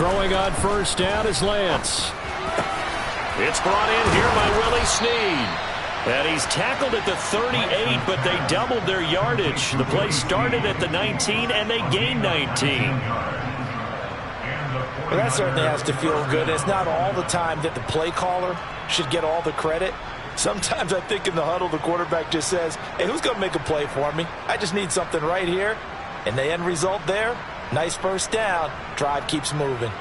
Throwing on first down is Lance. It's brought in here by Willie Snead. And he's tackled at the 38, but they doubled their yardage. The play started at the 19, and they gained 19. Well, that certainly has to feel good. It's not all the time that the play caller should get all the credit. Sometimes I think in the huddle, the quarterback just says, hey, who's going to make a play for me? I just need something right here. And the end result there, nice first down. Drive keeps moving.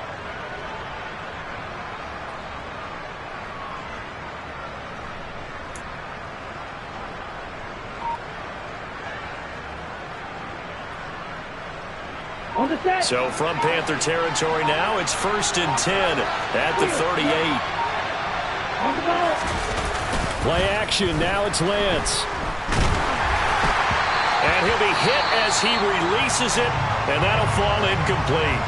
So from Panther territory now, it's 1st and 10 at the 38. Play action, now it's Lance. And he'll be hit as he releases it, and that'll fall incomplete.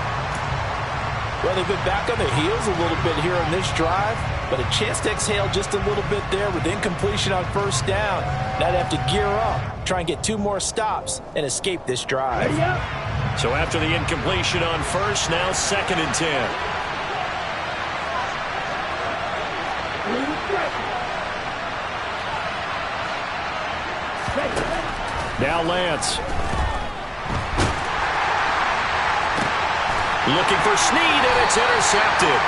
Well, they've been back on their heels a little bit here on this drive, but a chance to exhale just a little bit there with incompletion on first down. Now they have to gear up, try and get 2 more stops, and escape this drive. So after the incompletion on first, now 2nd and 10. Now Lance. Looking for Snead, and it's intercepted.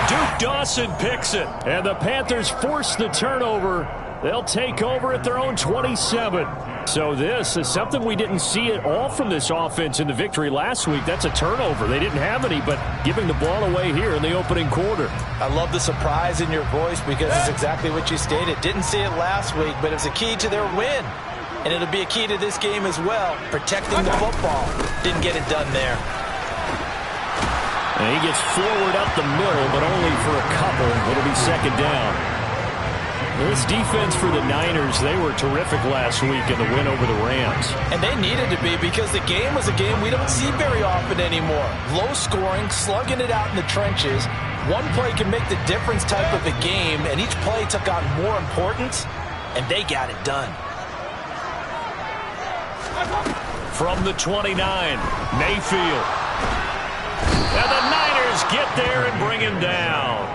Duke Dawson picks it, and the Panthers force the turnover. They'll take over at their own 27. So this is something we didn't see at all from this offense in the victory last week. That's a turnover. They didn't have any, but giving the ball away here in the opening quarter. I love the surprise in your voice because it's exactly what you stated. Didn't see it last week, but it's a key to their win. And it'll be a key to this game as well, protecting the football. Didn't get it done there. And he gets forward up the middle, but only for a couple. It'll be 2nd down. This defense for the Niners, they were terrific last week in the win over the Rams. And they needed to be because the game was a game we don't see very often anymore. Low scoring, slugging it out in the trenches. One play can make the difference type of a game, and each play took on more importance, and they got it done. From the 29, Mayfield. And the Niners get there and bring him down.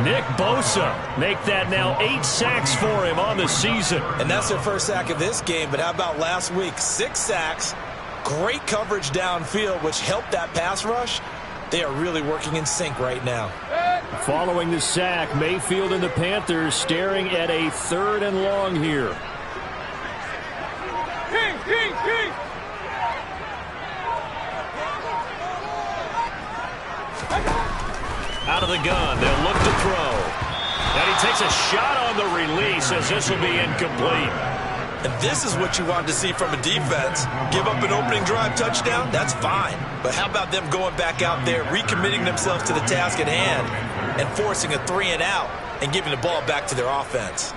Nick Bosa make that now 8 sacks for him on the season. And that's their first sack of this game, but how about last week? 6 sacks, great coverage downfield, which helped that pass rush. They are really working in sync right now. Following the sack, Mayfield and the Panthers staring at a 3rd and long here. Out of the gun, they'll look to throw. And he takes a shot on the release as this will be incomplete. And this is what you want to see from a defense. Give up an opening drive touchdown, that's fine. But how about them going back out there, recommitting themselves to the task at hand, and forcing a 3 and out, and giving the ball back to their offense.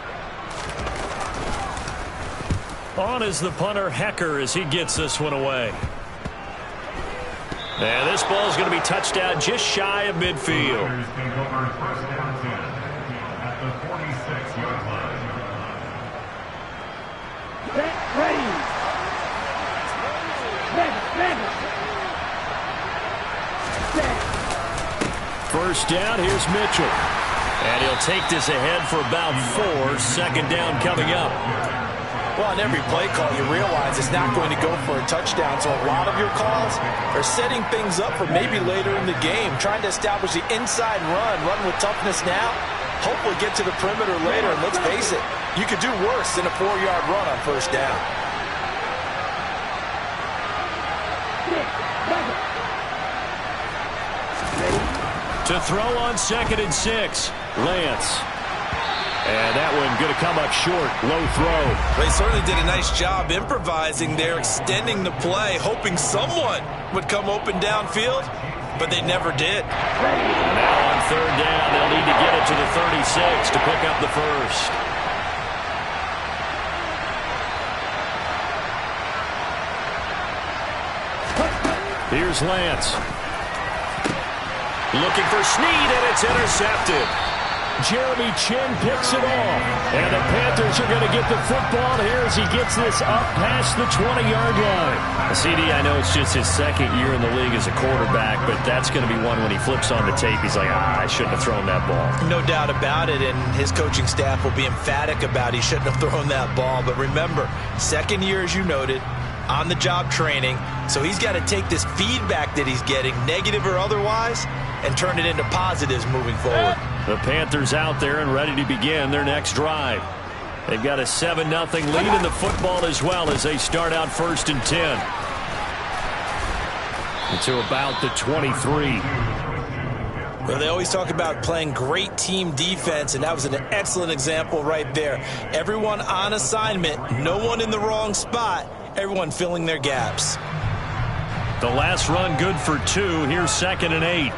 On is the punter, Hecker, as he gets this one away. And this ball is going to be touched down just shy of midfield. First down, here's Mitchell. And he'll take this ahead for about 4. 2nd down coming up. Well, on every play call, you realize it's not going to go for a touchdown. So a lot of your calls are setting things up for maybe later in the game, trying to establish the inside run with toughness now, hopefully get to the perimeter later. And let's face it, you could do worse than a 4-yard run on first down. To throw on 2nd and 6, Lance. And that one going to come up short. Low throw. They certainly did a nice job improvising there, extending the play, hoping someone would come open downfield, but they never did. Now on 3rd down, they'll need to get it to the 36 to pick up the first. Here's Lance. Looking for Snead, and it's intercepted. Jeremy Chin picks it off. And the Panthers are going to get the football here as he gets this up past the 20-yard line. CD, I know it's just his second year in the league as a quarterback, but that's going to be one when he flips on the tape. He's like, I shouldn't have thrown that ball. No doubt about it, and his coaching staff will be emphatic about he shouldn't have thrown that ball. But remember, second year, as you noted, on-the-job training. So he's got to take this feedback that he's getting, negative or otherwise, and turn it into positives moving forward. The Panthers out there and ready to begin their next drive. They've got a 7-0 lead in the football as well as they start out 1st and 10. To about the 23. Well, they always talk about playing great team defense, and that was an excellent example right there. Everyone on assignment, no one in the wrong spot, everyone filling their gaps. The last run good for 2. Here's 2nd and 8.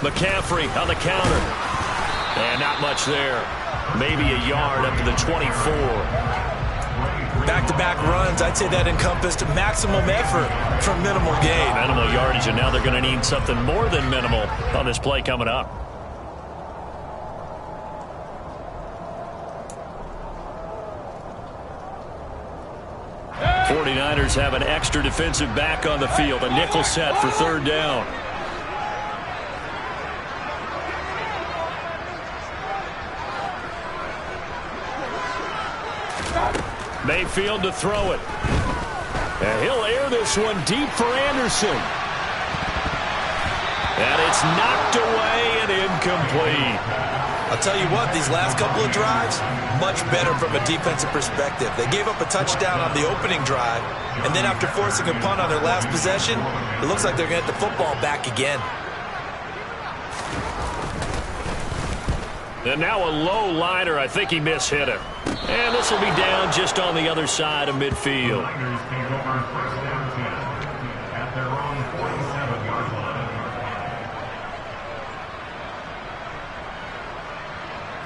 McCaffrey on the counter. And not much there. Maybe a yard up to the 24. Back-to-back runs, I'd say that encompassed maximum effort for minimal gain. Minimal yardage, and now they're going to need something more than minimal on this play coming up. The 49ers have an extra defensive back on the field. A nickel set for 3rd down. Mayfield to throw it. And he'll air this one deep for Anderson. And it's knocked away and incomplete. I'll tell you what, these last couple of drives, much better from a defensive perspective. They gave up a touchdown on the opening drive, and then after forcing a punt on their last possession, it looks like they're going to get the football back again. And now a low liner. I think he mishit him. And this will be down just on the other side of midfield.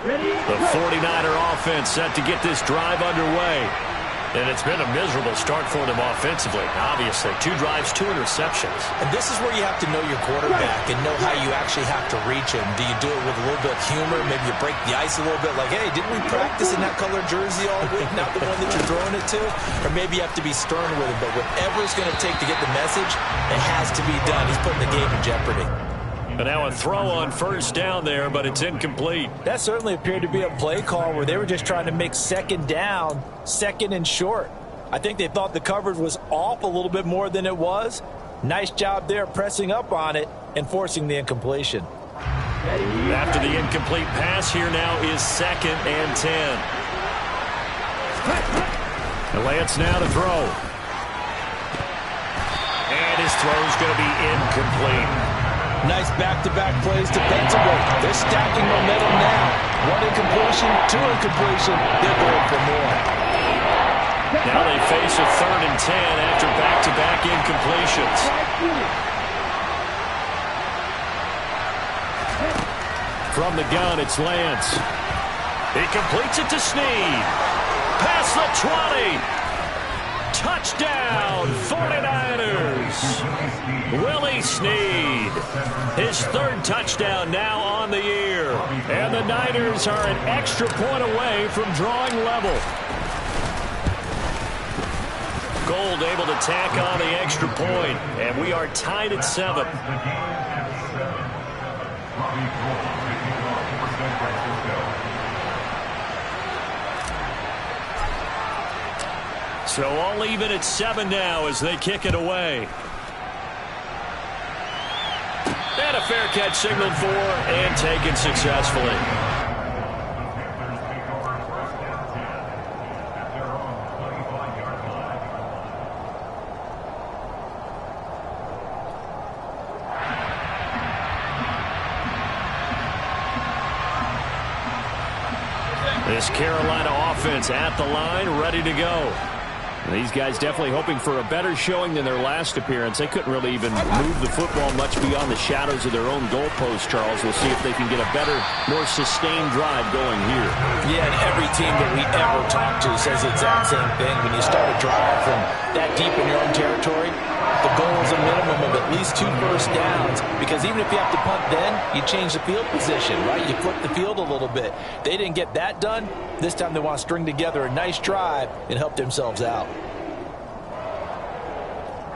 The 49er offense set to get this drive underway. And it's been a miserable start for them offensively. Obviously, 2 drives, 2 interceptions. And this is where you have to know your quarterback and know how you actually have to reach him. Do you do it with a little bit of humor? Maybe you break the ice a little bit like, hey, didn't we practice in that color jersey all week? Not the one that you're throwing it to? Or maybe you have to be stern with him. But whatever it's going to take to get the message, it has to be done. He's putting the game in jeopardy. And now a throw on 1st down there, but it's incomplete. That certainly appeared to be a play call where they were just trying to make 2nd down, 2nd and short. I think they thought the coverage was off a little bit more than it was. Nice job there pressing up on it and forcing the incompletion. After the incomplete pass, here now is 2nd and 10. Lance now to throw. And his throw's going to be incomplete. Nice back-to-back plays defensively. They're stacking momentum now. 1 incompletion, 2 incompletion. They're going for more. Now they face a 3rd and 10 after back-to-back incompletions. From the gun, it's Lance. He completes it to Snead. Past the 20. Touchdown, 49ers. Willie Snead. His 3rd touchdown now on the year. And the Niners are an extra point away from drawing level. Gold able to tack on the extra point. And we are tied at 7. So all even at 7 now as they kick it away. And a fair catch signaled for and taken successfully. This Carolina offense at the line, ready to go. These guys definitely hoping for a better showing than their last appearance. They couldn't really even move the football much beyond the shadows of their own goalpost, Charles. We'll see if they can get a better, more sustained drive going here. Yeah, and every team that we ever talk to says the exact same thing. When you start a drive from that deep in your own territory, the goal is a minimum of at least 2 first downs, because even if you have to punt then, you change the field position, right? You flip the field a little bit. They didn't get that done. This time they want to string together a nice drive and help themselves out.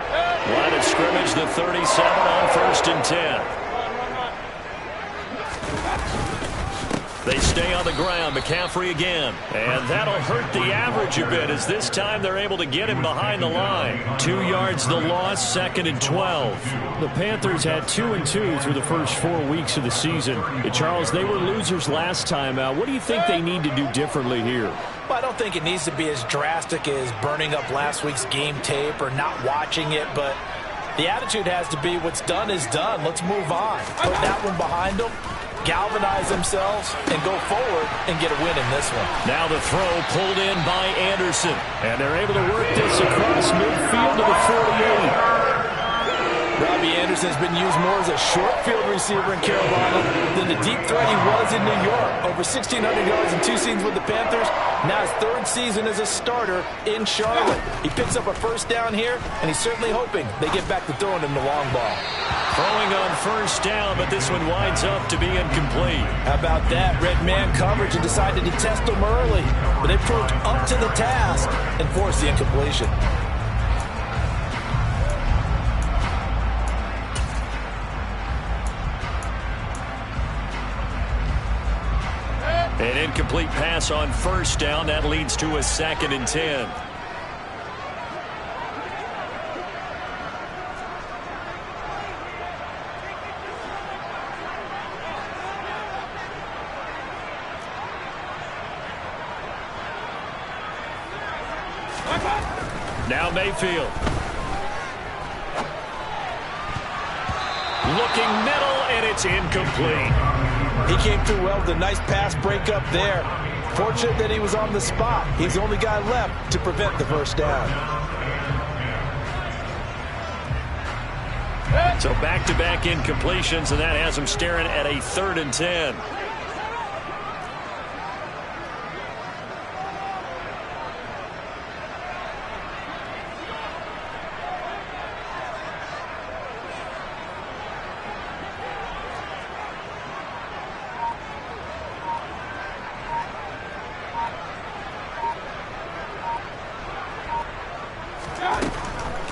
Line of scrimmage, the 37 on 1st and 10. They stay on the ground. McCaffrey again. And that'll hurt the average a bit, as this time they're able to get him behind the line. 2 yards the loss, 2nd and 12. The Panthers had 2 and 2 through the first 4 weeks of the season. Charles, they were losers last time out. What do you think they need to do differently here? Well, I don't think it needs to be as drastic as burning up last week's game tape or not watching it, but the attitude has to be what's done is done. Let's move on. Put that one behind them, galvanize themselves, and go forward and get a win in this one. Now the throw pulled in by Anderson. And they're able to work this across midfield to the 48. Robbie Anderson's been used more as a short field receiver in Carolina than the deep threat he was in New York. Over 1,600 yards in 2 seasons with the Panthers. Now his 3rd season as a starter in Charlotte. He picks up a first down here, and he's certainly hoping they get back to throwing him the long ball. Throwing on 1st down, but this one winds up to be incomplete. How about that? Red man coverage and decided to test him early. But they proved up to the task and forced the incompletion. An incomplete pass on 1st down. That leads to a 2nd and 10. Now Mayfield. Looking middle, and it's incomplete. He came through well with a nice pass breakup there. Fortunate that he was on the spot. He's the only guy left to prevent the first down. So back-to-back incompletions, and that has him staring at a 3rd and 10.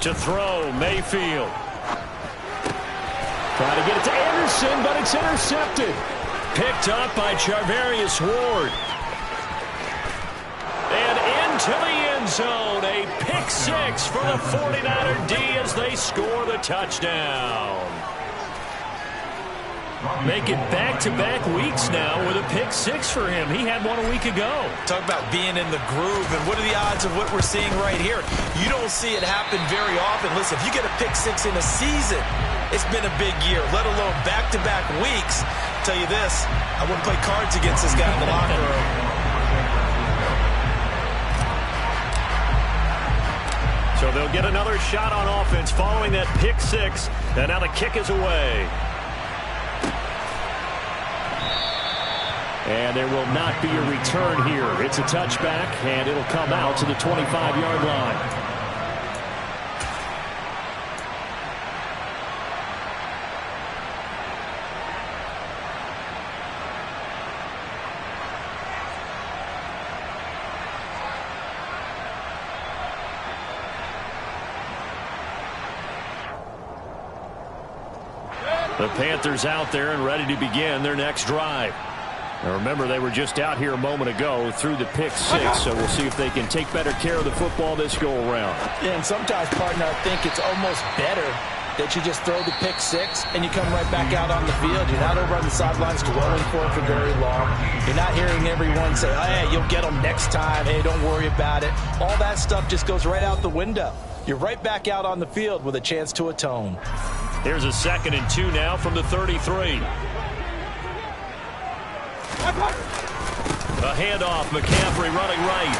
To throw, Mayfield. Trying to get it to Anderson, but it's intercepted. Picked up by Charvarius Ward. And into the end zone. A pick 6 for the 49er D as they score the touchdown. Make it back-to-back weeks now with a pick 6 for him. He had one a week ago. Talk about being in the groove, and what are the odds of what we're seeing right here? You don't see it happen very often. Listen, if you get a pick 6 in a season, it's been a big year, let alone back-to-back weeks. I'll tell you this, I wouldn't play cards against this guy in the locker room. So they'll get another shot on offense following that pick 6, and now the kick is away. And there will not be a return here. It's a touchback, and it'll come out to the 25-yard line. The Panthers out there and ready to begin their next drive. Now remember, they were just out here a moment ago through the pick 6, so we'll see if they can take better care of the football this go-around. Yeah, and sometimes, partner, I think it's almost better that you just throw the pick 6 and you come right back out on the field. You're not over on the sidelines dwelling for it for very long. You're not hearing everyone say, oh, hey, you'll get them next time. Hey, don't worry about it. All that stuff just goes right out the window. You're right back out on the field with a chance to atone. Here's a 2nd and 2 now from the 33. A handoff, McCaffrey running right.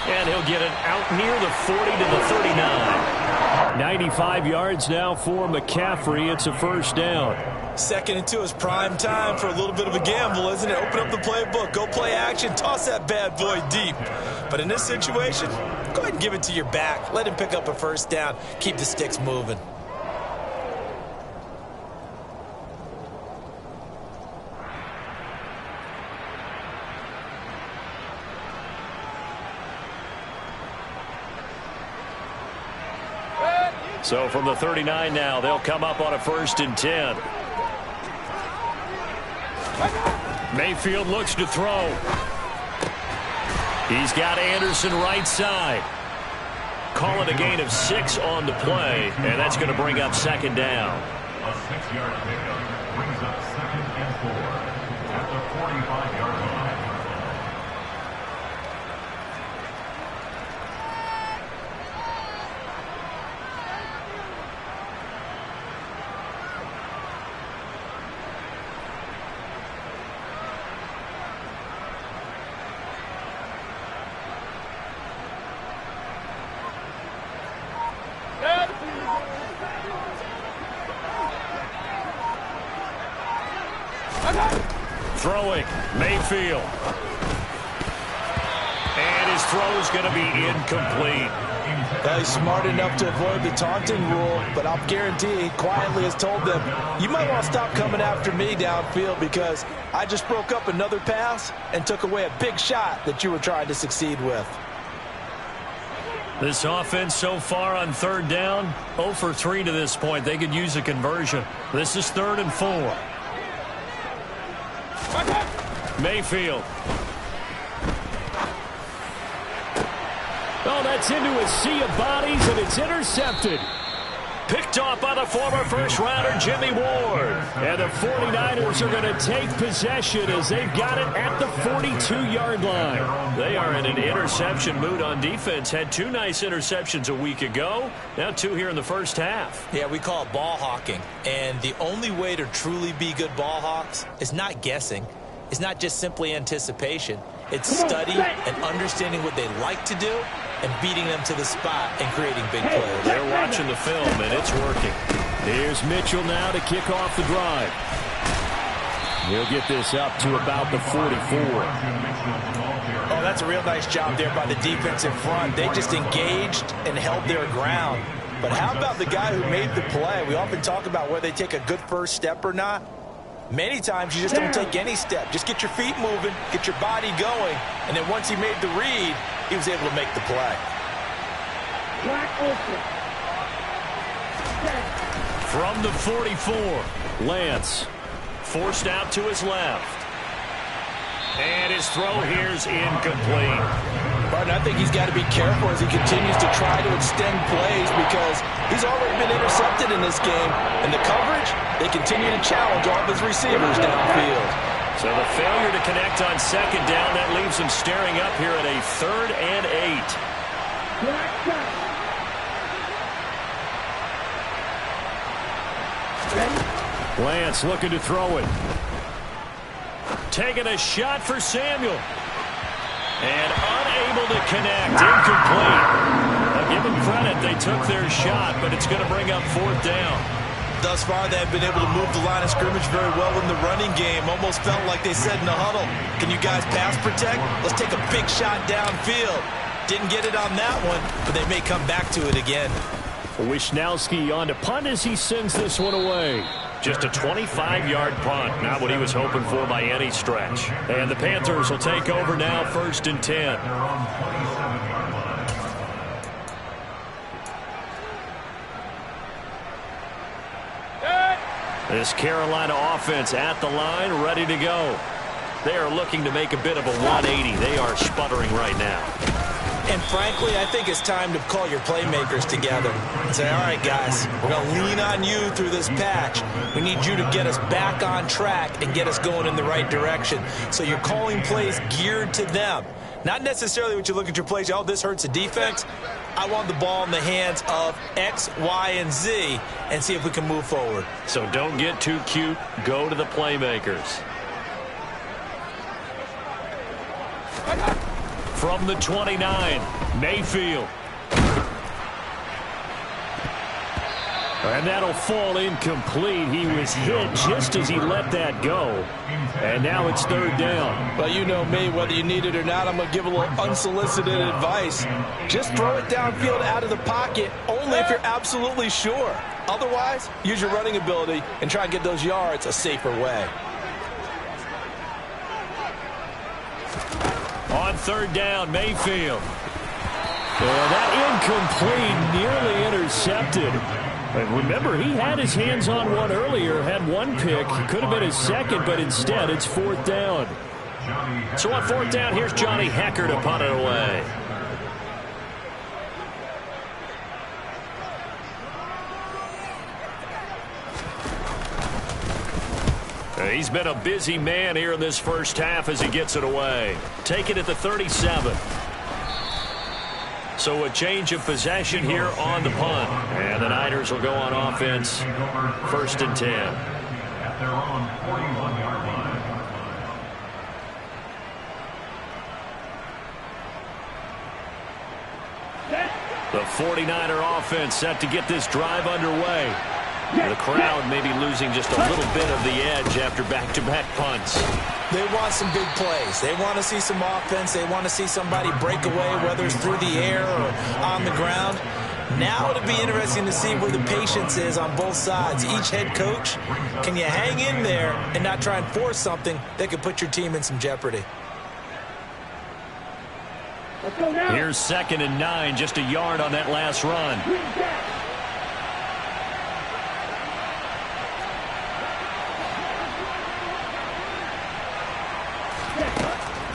And he'll get it out near the 40 to the 39. 95 yards now for McCaffrey. It's a first down. 2nd and 2 is prime time for a little bit of a gamble, isn't it? Open up the playbook, go play action, toss that bad boy deep. But in this situation, go ahead and give it to your back. Let him pick up a first down. Keep the sticks moving. So from the 39 now, they'll come up on a 1st and 10. Mayfield looks to throw. He's got Anderson right side. Call it a gain of 6 on the play, and that's going to bring up 2nd down. A 6-yard pickup brings up 2nd and 4 at the 45-yard line. Throwing, Mayfield. And his throw is going to be incomplete. He's smart enough to avoid the taunting rule, but I'll guarantee he quietly has told them, you might want to stop coming after me downfield because I just broke up another pass and took away a big shot that you were trying to succeed with. This offense so far on 3rd down, 0 for 3 to this point. They could use a conversion. This is 3rd and 4. Mayfield. Oh, that's into a sea of bodies, and it's intercepted. Picked off by the former first-rounder Jimmy Ward. And the 49ers are going to take possession as they've got it at the 42-yard line. They are in an interception mood on defense. Had 2 nice interceptions a week ago. Now 2 here in the first half. Yeah, we call it ball hawking. And the only way to truly be good ball hawks is not guessing. It's not just simply anticipation. It's study and understanding what they like to do and beating them to the spot and creating big plays. They're watching the film, and it's working. Here's Mitchell now to kick off the drive. He'll get this up to about the 44. Oh, that's a real nice job there by the defense in front. They just engaged and held their ground. But how about the guy who made the play? We often talk about whether they take a good first step or not. Many times you just don't take any step. Just get your feet moving, get your body going, and then once he made the read, he was able to make the play. From the 44, Lance forced out to his left. And his throw here's incomplete. Martin, I think he's got to be careful as he continues to try to extend plays because he's already been intercepted in this game. And the coverage, they continue to challenge all of his receivers downfield. So the failure to connect on 2nd down, that leaves him staring up here at a 3rd and 8. Lance looking to throw it. Taking a shot for Samuel. And unable to connect. Incomplete. I'll give them credit. They took their shot, but it's going to bring up 4th down. Thus far, they've been able to move the line of scrimmage very well in the running game. Almost felt like they said in the huddle, can you guys pass protect? Let's take a big shot downfield. Didn't get it on that one, but they may come back to it again. Wisnowski on to punt as he sends this one away. Just a 25-yard punt, not what he was hoping for by any stretch. And the Panthers will take over now, 1st and 10. This Carolina offense at the line, ready to go. They are looking to make a bit of a 180. They are sputtering right now. And frankly, I think it's time to call your playmakers together and say, all right, guys, we're going to lean on you through this patch. We need you to get us back on track and get us going in the right direction. So you're calling plays geared to them. Not necessarily what you look at your plays, oh, this hurts the defense. I want the ball in the hands of X, Y, and Z and see if we can move forward. So don't get too cute. Go to the playmakers. From the 29, Mayfield. And that'll fall incomplete. He was hit just as he let that go. And now it's third down. But you know me, whether you need it or not, I'm going to give a little unsolicited advice. Just throw it downfield out of the pocket, only if you're absolutely sure. Otherwise, use your running ability and try and get those yards a safer way. On third down, Mayfield. And that incomplete, nearly intercepted. And remember, he had his hands on one earlier, had one pick. Could have been his second, but instead it's fourth down. So on fourth down, here's Johnny Hecker to punt it away. He's been a busy man here in this first half as he gets it away. Take it at the 37. So a change of possession here on the punt. And the Niners will go on offense, first and 10. At their own 41-yard line. The 49er offense set to get this drive underway. The crowd may be losing just a little bit of the edge after back-to-back punts. They want some big plays. They want to see some offense. They want to see somebody break away, whether it's through the air or on the ground. Now it'll be interesting to see where the patience is on both sides. Each head coach, can you hang in there and not try and force something that could put your team in some jeopardy? Here's 2nd and 9, just a yard on that last run.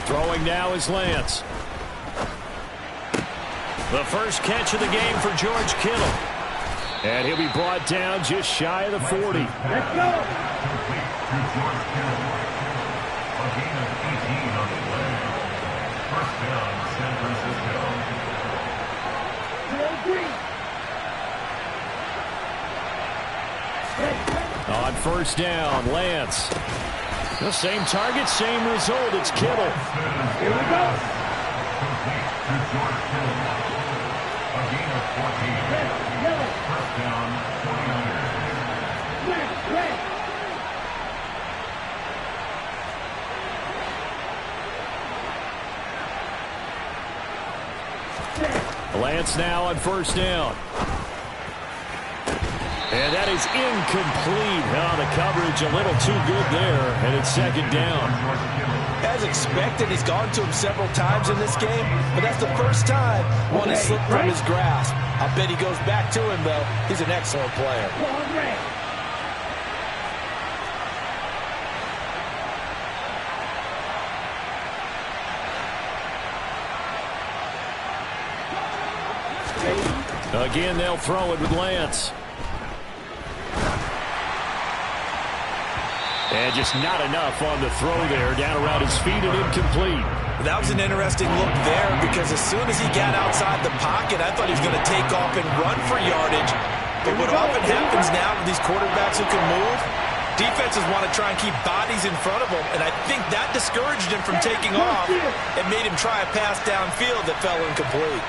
Throwing now is Lance. The first catch of the game for George Kittle. And he'll be brought down just shy of the 40. Let's go. Complete to George Kittle. A gain of 18 on the play. First down, San Francisco. On first down, Lance. The same target, same result. It's Kittle. Here we go. Complete to George Kittle. A gain of 14. First down, 49ers. Lance now on first down. And that is incomplete. Oh, the coverage a little too good there, and it's second down. As expected, he's gone to him several times in this game, but that's the first time one has slipped from his grasp. I bet he goes back to him, though. He's an excellent player. Again, they'll throw it with Lance. And just not enough on the throw there. Down around his feet and incomplete. That was an interesting look there because as soon as he got outside the pocket, I thought he was going to take off and run for yardage. But what often happens now with these quarterbacks who can move, defenses want to try and keep bodies in front of them. And I think that discouraged him from taking off and made him try a pass downfield that fell incomplete.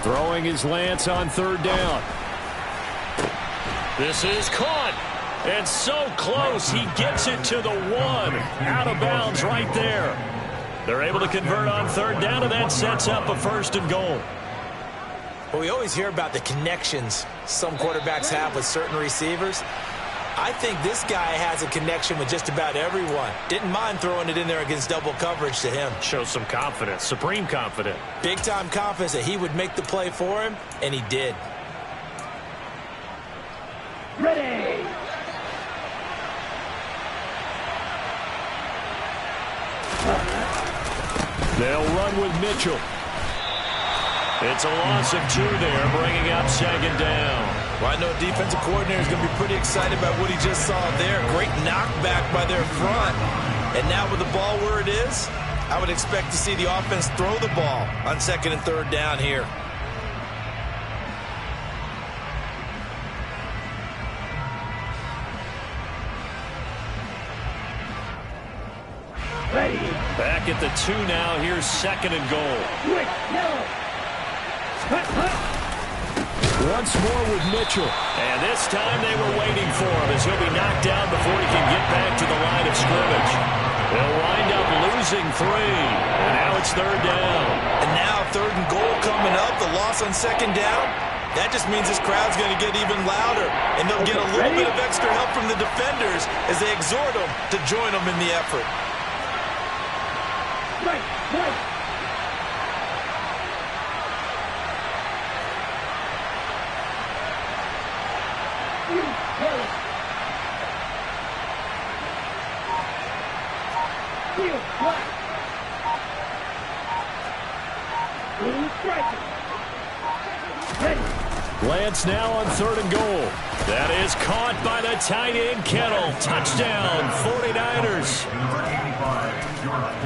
Throwing his Lance on third down. This is caught. And so close. He gets it to the 1. Out of bounds right there. They're able to convert on third down, and that sets up a first and goal. Well, we always hear about the connections some quarterbacks have with certain receivers. I think this guy has a connection with just about everyone. Didn't mind throwing it in there against double coverage to him. Shows some confidence, supreme confidence. Big-time confidence that he would make the play for him, and he did. Ready. They'll run with Mitchell. It's a loss of 2 there, bringing up second down. Well, I know a defensive coordinator is going to be pretty excited about what he just saw there. Great knockback by their front. And now with the ball where it is, I would expect to see the offense throw the ball on second and third down here. Ready. Back at the 2 now. Here's 2nd and goal. Quick, yellow. Hut, hut. Once more with Mitchell. And this time they were waiting for him as he'll be knocked down before he can get back to the line of scrimmage. They'll wind up losing 3. And now it's 3rd down. And now 3rd and goal coming up. The loss on 2nd down. That just means this crowd's going to get even louder. And they'll get a little bit of extra help from the defenders as they exhort them to join them in the effort. Right, right. Lance now on 3rd and goal. That is caught by the tight end, Kettle. Touchdown, 49ers.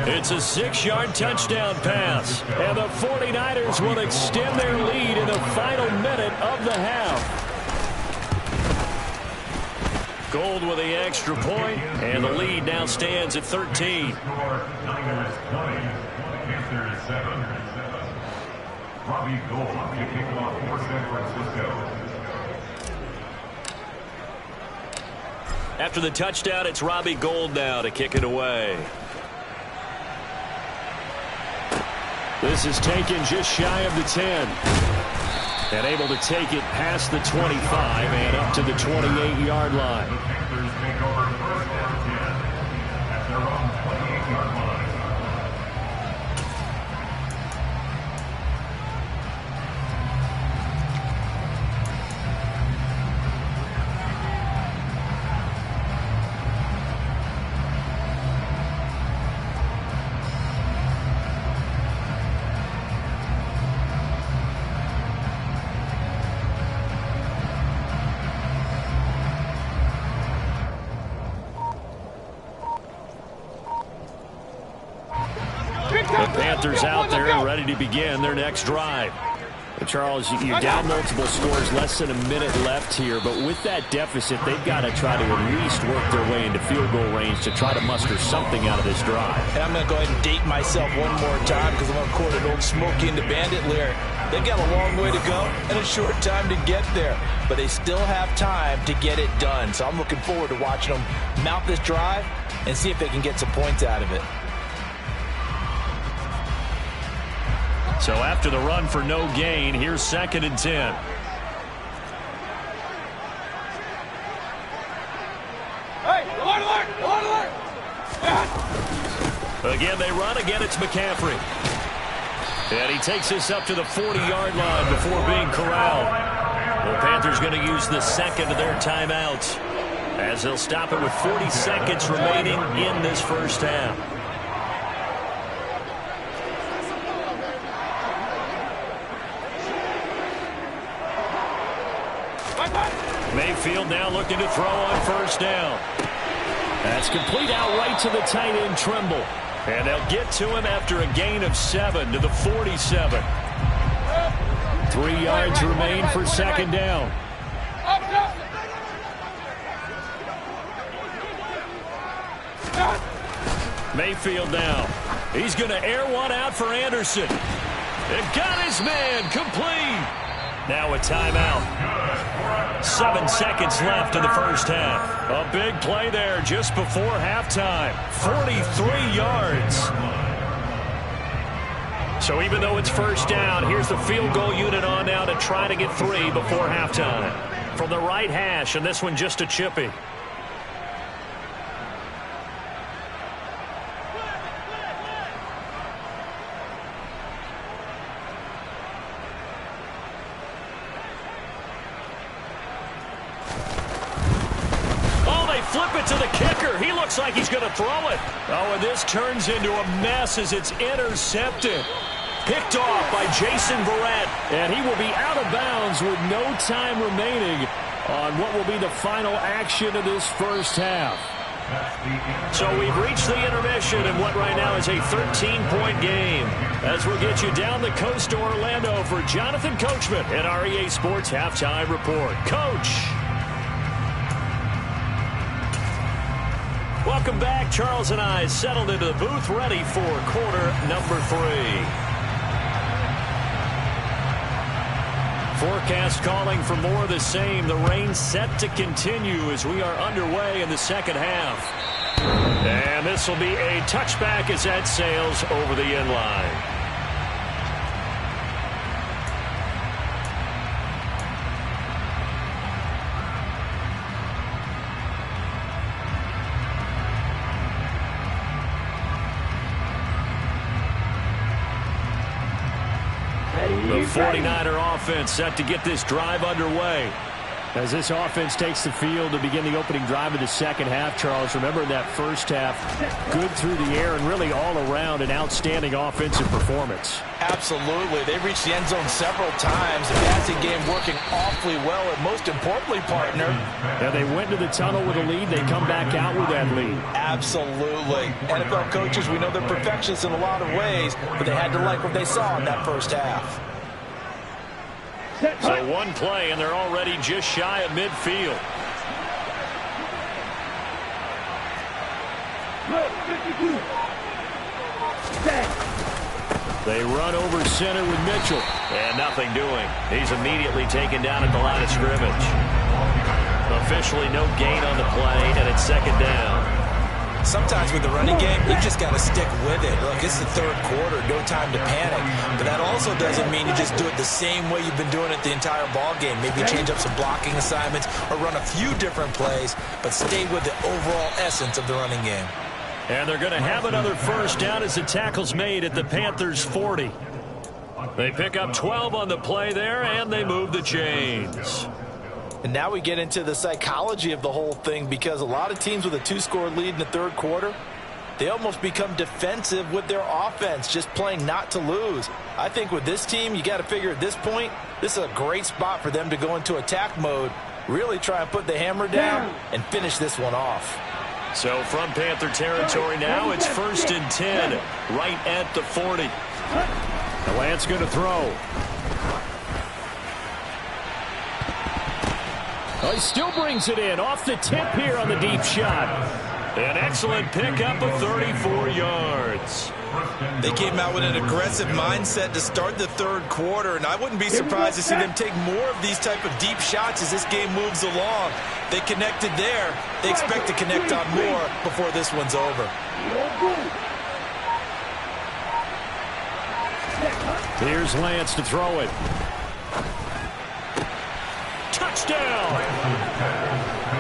It's a 6-yard touchdown pass. And the 49ers will extend their lead in the final minute of the half. Gold with the extra point, and the lead now stands at 13. Robbie Gould kicking off for San Francisco. After the touchdown, it's Robbie Gould now to kick it away. This is taken just shy of the 10. And able to take it past the 25 and up to the 28-yard line. The Panthers take over 1st and 10 at their own 28-yard line. The Panthers out there and ready to begin their next drive. Charles, you're down multiple scores, less than a minute left here, but with that deficit, they've got to try to at least work their way into field goal range to try to muster something out of this drive. And I'm going to go ahead and date myself one more time because I'm going to quote an old Smokey and the Bandit lyric. They've got a long way to go and a short time to get there, but they still have time to get it done. So I'm looking forward to watching them mount this drive and see if they can get some points out of it. So after the run for no gain, here's 2nd and 10. Hey, alert! Again, they run. Again, it's McCaffrey. And he takes this up to the 40-yard line before being corralled. The Panthers going to use the 2nd of their timeouts as they'll stop it with 40 seconds remaining in this first half. Mayfield now looking to throw on 1st down. That's complete out right to the tight end, Trimble. And they'll get to him after a gain of 7 to the 47. 3 yards remain for 2nd down. Mayfield now. He's going to air one out for Anderson. And got his man complete. Now a timeout. 7 seconds left in the first half. A big play there just before halftime. 43 yards. So even though it's 1st down, here's the field goal unit on now to try to get 3 before halftime. From the right hash, and this one just a chippy. Flip it to the kicker. He looks like he's going to throw it. Oh, and this turns into a mess as it's intercepted. Picked off by Jason Verrett. And he will be out of bounds with no time remaining on what will be the final action of this first half. So we've reached the intermission in what right now is a 13-point game. As we'll get you down the coast to Orlando for Jonathan Coachman at our EA Sports Halftime Report. Coach. welcome back. Charles and I settled into the booth, ready for quarter number 3. Forecast calling for more of the same. The rain set to continue as we are underway in the second half. And this will be a touchback as that sails over the end line. The 49er offense set to get this drive underway. As this offense takes the field to begin the opening drive of the second half, Charles, remember in that first half, good through the air and really all around an outstanding offensive performance. Absolutely. They reached the end zone several times. The passing game working awfully well, and most importantly, partner. Yeah, they went to the tunnel with a lead. They come back out with that lead. Absolutely. NFL coaches, we know they're perfectionists in a lot of ways, but they had to like what they saw in that first half. So one play, and they're already just shy of midfield. They run over center with Mitchell. And nothing doing. He's immediately taken down at the line of scrimmage. Officially no gain on the play, and it's second down. Sometimes with the running game, you just got to stick with it. Look, it's the third quarter, no time to panic. But that also doesn't mean you just do it the same way you've been doing it the entire ball game. Maybe change up some blocking assignments or run a few different plays, but stay with the overall essence of the running game. And they're going to have another first down as the tackle's made at the Panthers' 40. They pick up 12 on the play there, and they move the chains. And now we get into the psychology of the whole thing, because a lot of teams with a 2-score lead in the third quarter, they almost become defensive with their offense, just playing not to lose. I think with this team, you got to figure at this point, this is a great spot for them to go into attack mode, really try and put the hammer down and finish this one off. So from Panther territory now, it's 1st and 10, right at the 40. The Lance going to throw. Oh, he still brings it in off the tip here on the deep shot. An excellent pickup of 34 yards. They came out with an aggressive mindset to start the third quarter, and I wouldn't be surprised to see them take more of these type of deep shots as this game moves along. They connected there. They expect to connect on more before this one's over. Here's Lance to throw it. Touchdown!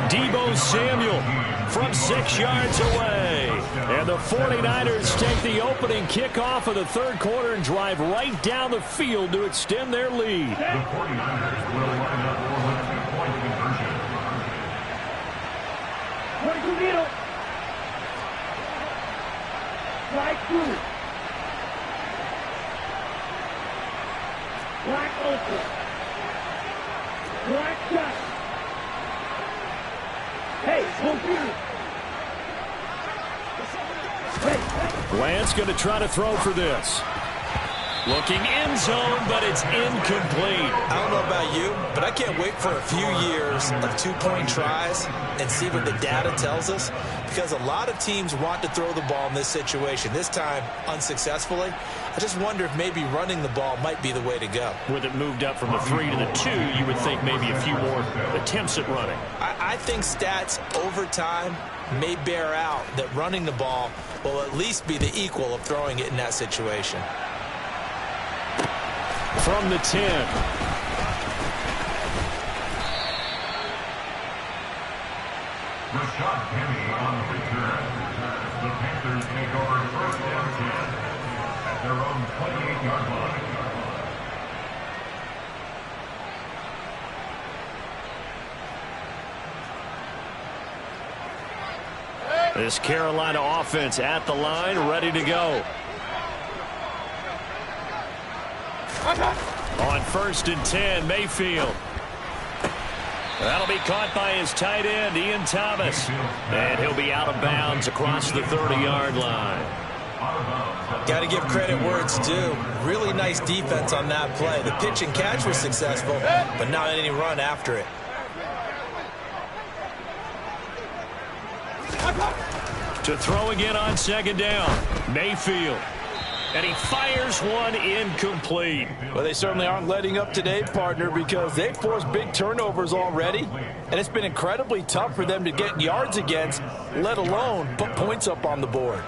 Deebo Samuel from 6 yards away. And the 49ers take the opening kickoff of the third quarter and drive right down the field to extend their lead. The 49ers will line up for the two-point conversion. Right through. Black open. Black shot. Hey, computer. Lance going to try to throw for this. Looking end zone, but it's incomplete. I don't know about you, but I can't wait for a few years of two-point tries and see what the data tells us, because a lot of teams want to throw the ball in this situation, this time unsuccessfully. I just wonder if maybe running the ball might be the way to go. With it moved up from the 3 to the 2, you would think maybe a few more attempts at running. I think stats over time may bear out that running the ball will at least be the equal of throwing it in that situation. From the 10. Rashad Penny on the return. The Panthers take over 1st and 10 at their own 28-yard line. This Carolina offense at the line, ready to go. On 1st and 10, Mayfield. That'll be caught by his tight end, Ian Thomas. And he'll be out of bounds across the 30-yard line. Got to give credit where it's due. Really nice defense on that play. The pitch and catch was successful, but not any run after it. To throw again on second down. Mayfield. And he fires one incomplete. Well, they certainly aren't letting up today, partner, because they've forced big turnovers already. And it's been incredibly tough for them to get yards against, let alone put points up on the board.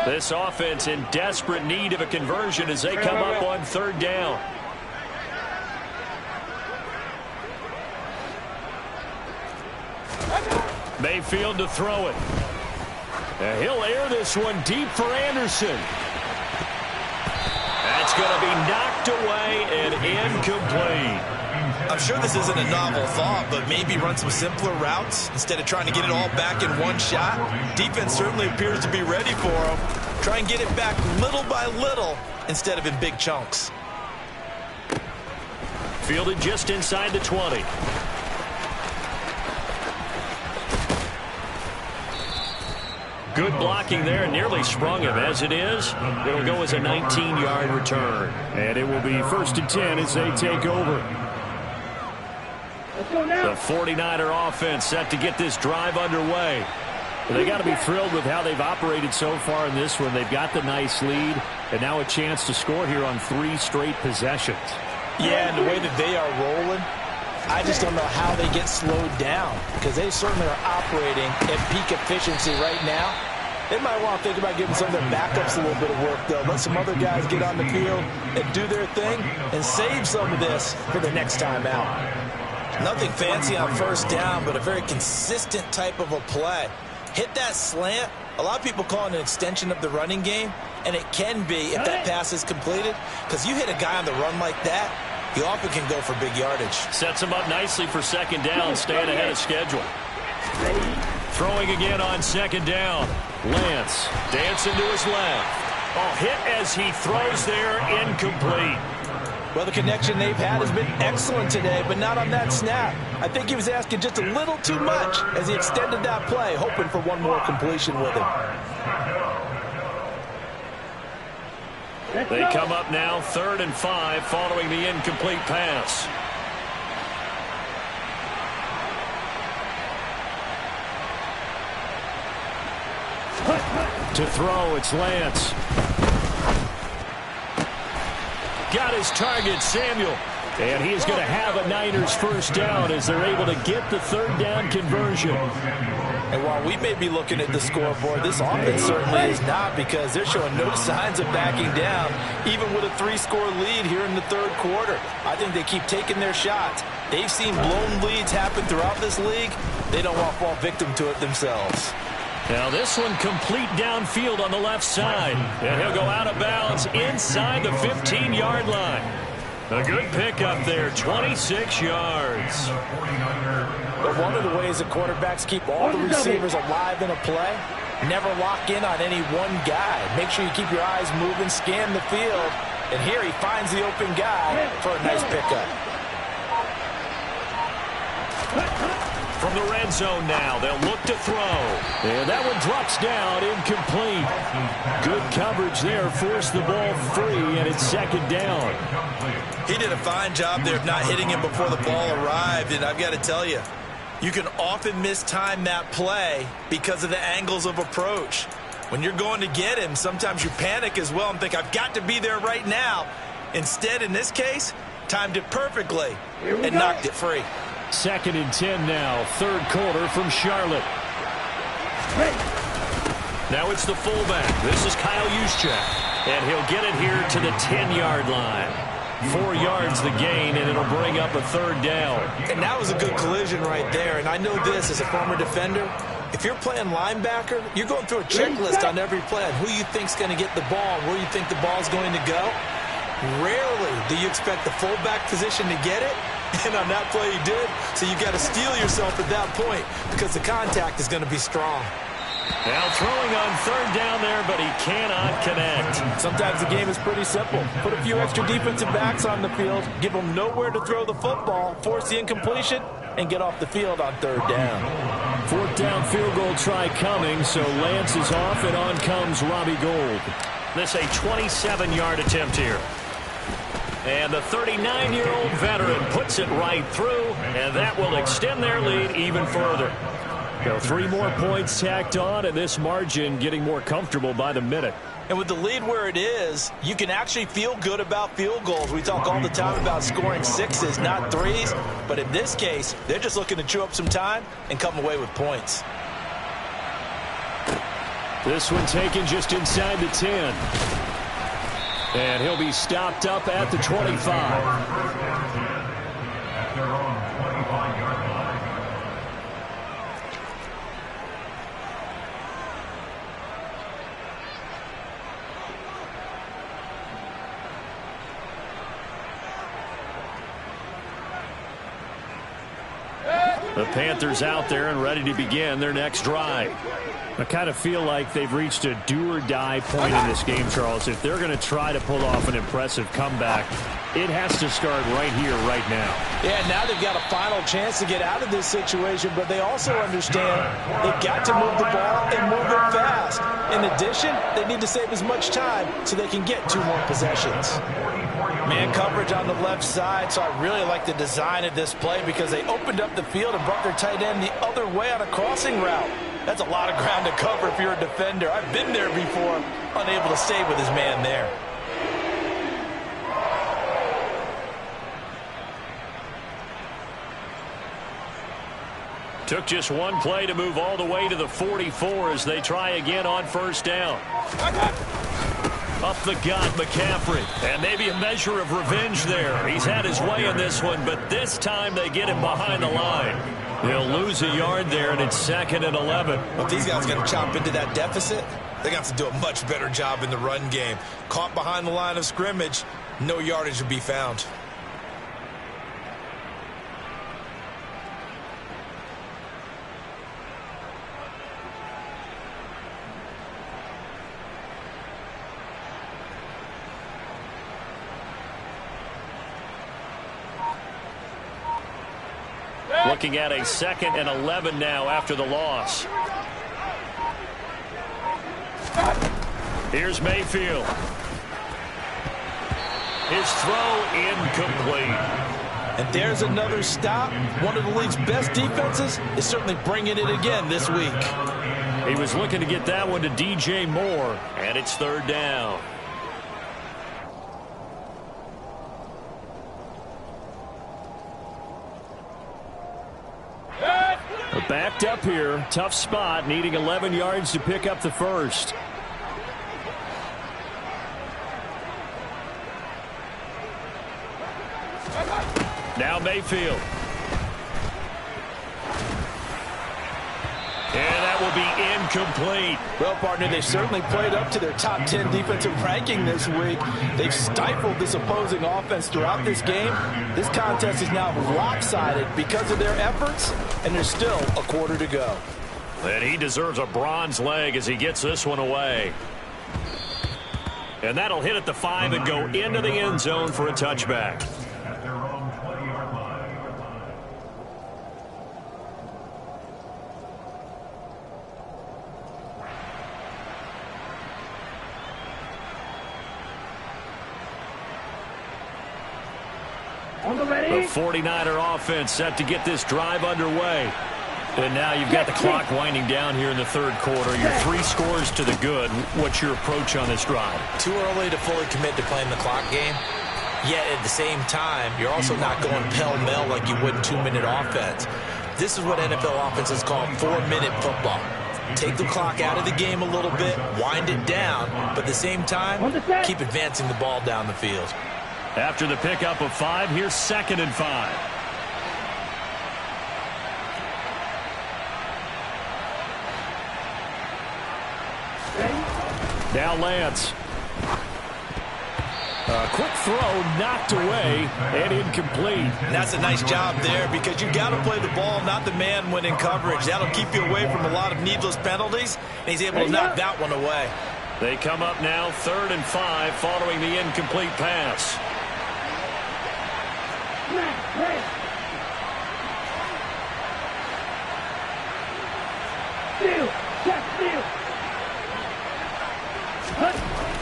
This offense in desperate need of a conversion as they come up on third down. Mayfield to throw it. And he'll air this one deep for Anderson. That's going to be knocked away and incomplete. I'm sure this isn't a novel thought, but maybe run some simpler routes instead of trying to get it all back in one shot. Defense certainly appears to be ready for him. Try and get it back little by little instead of in big chunks. Fielded just inside the 20. Good blocking there, nearly sprung him. As it is, it'll go as a 19-yard return. And it will be 1st and 10 as they take over. The 49er offense set to get this drive underway. They got to be thrilled with how they've operated so far in this one. They've got the nice lead, and now a chance to score here on 3 straight possessions. Yeah, and the way that they are rolling, I just don't know how they get slowed down, because they certainly are operating at peak efficiency right now. They might want to think about giving some of their backups a little bit of work, though. Let some other guys get on the field and do their thing and save some of this for the next time out. Nothing fancy on first down, but a very consistent type of a play. Hit that slant. A lot of people call it an extension of the running game, and it can be if that pass is completed, because you hit a guy on the run like that, he often can go for big yardage. Sets him up nicely for second down, staying ahead of schedule. Throwing again on second down. Lance dancing to his left. Oh, hit as he throws there, incomplete. Well, the connection they've had has been excellent today, but not on that snap. I think he was asking just a little too much as he extended that play, hoping for one more completion with him. They come up now 3rd and 5 following the incomplete pass. To throw, it's Lance. Got his target, Samuel. And he is going to have a Niners first down as they're able to get the 3rd down conversion. And while we may be looking at the scoreboard, this offense certainly is not, because they're showing no signs of backing down, even with a 3-score lead here in the 3rd quarter. I think they keep taking their shots. They've seen blown leads happen throughout this league. They don't want to fall victim to it themselves. Now this one complete downfield on the left side. And he'll go out of bounds inside the 15-yard line. A good pickup there, 26 yards. But one of the ways that quarterbacks keep all the receivers alive in a play, never lock in on any one guy. Make sure you keep your eyes moving, scan the field. And here he finds the open guy for a nice pickup. From the red zone now, they'll look to throw. And that one drops down, incomplete. Good coverage there, forced the ball free, and it's 2nd down. He did a fine job there of not hitting him before the ball arrived, and I've got to tell you, you can often mistime that play because of the angles of approach. When you're going to get him, sometimes you panic as well and think, I've got to be there right now. Instead, in this case, timed it perfectly and knocked it free. 2nd and 10 now, 3rd quarter from Charlotte. Now it's the fullback. This is Kyle Juszczyk. And he'll get it here to the 10-yard line. 4 yards the gain, and it'll bring up a 3rd down. And that was a good collision right there. And I know this as a former defender. If you're playing linebacker, you're going through a checklist on every play on who you think's going to get the ball, where you think the ball's going to go. Rarely do you expect the fullback position to get it. And on that play he did. So you got to steel yourself at that point because the contact is going to be strong. Now throwing on 3rd down there, but he cannot connect. Sometimes the game is pretty simple. Put a few extra defensive backs on the field, give them nowhere to throw the football, force the incompletion, and get off the field on 3rd down. 4th down field goal try coming, so Lance is off, and on comes Robbie Gould. This a 27-yard attempt here. And the 39-year-old veteran puts it right through, and that will extend their lead even further. So 3 more points tacked on, and this margin getting more comfortable by the minute. And with the lead where it is, you can actually feel good about field goals. We talk all the time about scoring 6s, not 3s. But in this case, they're just looking to chew up some time and come away with points. This one taken just inside the 10. And he'll be stopped up at the 25. At their own 25-yard line. The Panthers out there and ready to begin their next drive. I kind of feel like they've reached a do-or-die point in this game, Charles. If they're going to try to pull off an impressive comeback, it has to start right here, right now. Yeah, now they've got a final chance to get out of this situation, but they also understand they've got to move the ball and move it fast. In addition, they need to save as much time so they can get 2 more possessions. Man coverage on the left side, so I really like the design of this play because they opened up the field and brought their tight end the other way on a crossing route. That's a lot of ground to cover if you're a defender. I've been there before, unable to stay with his man there. Took just one play to move all the way to the 44 as they try again on first down. Up the gut, McCaffrey. And maybe a measure of revenge there. He's had his way in this one, but this time they get him behind the line. They'll lose a yard there, and it's 2nd and 11. Well, if these guys are going to chop into that deficit, they're going to have to do a much better job in the run game. Caught behind the line of scrimmage, no yardage to be found. Looking at a 2nd and 11 now after the loss. Here's Mayfield. His throw incomplete. And there's another stop. One of the league's best defenses is certainly bringing it again this week. He was looking to get that one to DJ Moore, and it's 3rd down. Backed up here. Tough spot. Needing 11 yards to pick up the first. Now Mayfield. And that will be incomplete. Well, partner, they certainly played up to their top 10 defensive ranking this week. They've stifled this opposing offense throughout this game. This contest is now lopsided because of their efforts, and there's still a quarter to go. And he deserves a bronze leg as he gets this one away. And that'll hit at the 5 and go into the end zone for a touchback. At their own 20-yard line. The 49er offense set to get this drive underway. And now you've got the clock winding down here in the 3rd quarter. You're 3 scores to the good. What's your approach on this drive? Too early to fully commit to playing the clock game. Yet at the same time, you're also not going pell-mell like you would in 2-minute offense. This is what NFL offenses call 4-minute football. Take the clock out of the game a little bit, wind it down, but at the same time, keep advancing the ball down the field. After the pickup of 5, here's 2nd and 5. Now Lance. A quick throw knocked away and incomplete. And that's a nice job there because you got to play the ball, not the man when in coverage. That'll keep you away from a lot of needless penalties, and he's able to knock that one away. They come up now 3rd and 5 following the incomplete pass.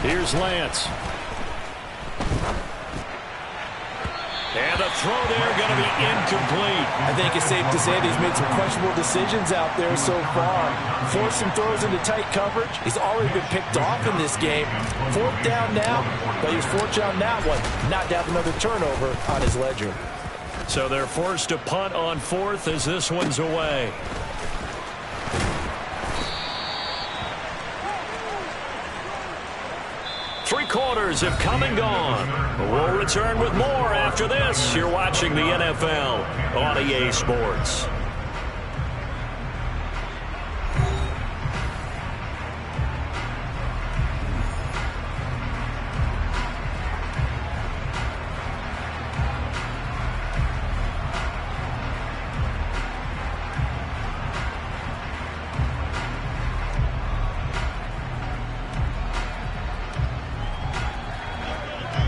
Here's Lance. And the throw there going to be incomplete. I think it's safe to say that he's made some questionable decisions out there so far. Forced some throws into tight coverage. He's already been picked off in this game. 4th down now, but he was fortunate on that one not to have another turnover on his ledger. So they're forced to punt on 4th as this one's away. Three quarters have come and gone. We'll return with more after this. You're watching the NFL on EA Sports.